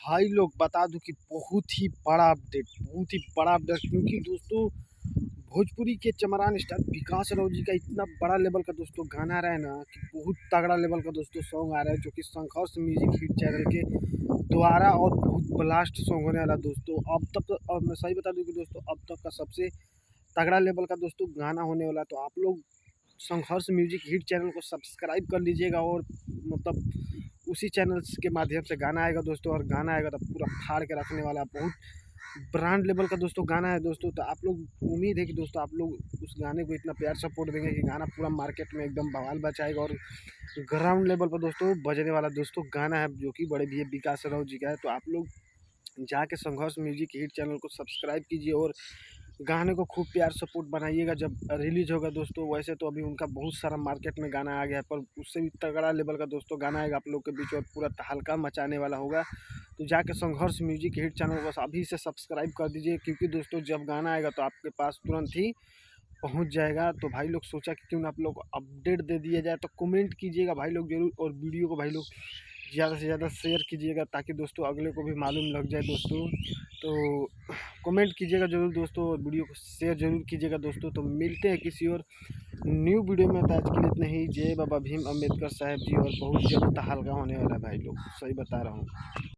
भाई लोग बता दूं कि बहुत ही बड़ा अपडेट क्योंकि दोस्तों भोजपुरी के चमरान स्टार विकास राव जी का इतना बड़ा लेवल का दोस्तों गाना आ रहा है ना कि बहुत तगड़ा लेवल का दोस्तों सॉन्ग आ रहा है जो कि संघर्ष म्यूजिक हिट चैनल के द्वारा और बहुत ब्लास्ट सॉन्ग होने वाला है दोस्तों। अब तक तो और मैं सही बता दूं कि दोस्तों अब तक का सबसे तगड़ा लेवल का दोस्तों गाना होने वाला है। तो आप लोग संघर्ष म्यूजिक हिट चैनल को सब्सक्राइब कर लीजिएगा और मतलब उसी चैनल्स के माध्यम से गाना आएगा दोस्तों, और गाना आएगा तो पूरा फाड़ के रखने वाला है। बहुत ब्रांड लेवल का दोस्तों गाना है दोस्तों। तो आप लोग उम्मीद है कि दोस्तों आप लोग उस गाने को इतना प्यार सपोर्ट देंगे कि गाना पूरा मार्केट में एकदम बवाल बचाएगा और ग्राउंड लेवल पर दोस्तों बजने वाला दोस्तों गाना है जो कि बड़े भैया विकास राव जी का है। तो आप लोग जाके संघर्ष म्यूजिक हिट चैनल को सब्सक्राइब कीजिए और गाने को खूब प्यार सपोर्ट बनाइएगा जब रिलीज होगा दोस्तों। वैसे तो अभी उनका बहुत सारा मार्केट में गाना आ गया है, पर उससे भी तगड़ा लेवल का दोस्तों गाना आएगा आप लोग के बीच और पूरा तहलका मचाने वाला होगा। तो जाके संघर्ष म्यूजिक हिट चैनल को अभी से सब्सक्राइब कर दीजिए क्योंकि दोस्तों जब गाना आएगा तो आपके पास तुरंत ही पहुंच जाएगा। तो भाई लोग सोचा कि क्यों ना आप लोग अपडेट दे दिया जाए, तो कमेंट कीजिएगा भाई लोग जरूर, और वीडियो को भाई लोग ज़्यादा से ज़्यादा शेयर कीजिएगा ताकि दोस्तों अगले को भी मालूम लग जाए दोस्तों। तो कमेंट कीजिएगा ज़रूर दोस्तों और वीडियो को शेयर ज़रूर कीजिएगा दोस्तों। तो मिलते हैं किसी और न्यू वीडियो में। तो आज के लिए इतना ही। जय बाबा भीम अम्बेडकर साहब जी, और बहुत जल्द हल्का होने वाला है भाई लोग, सही बता रहा हूँ।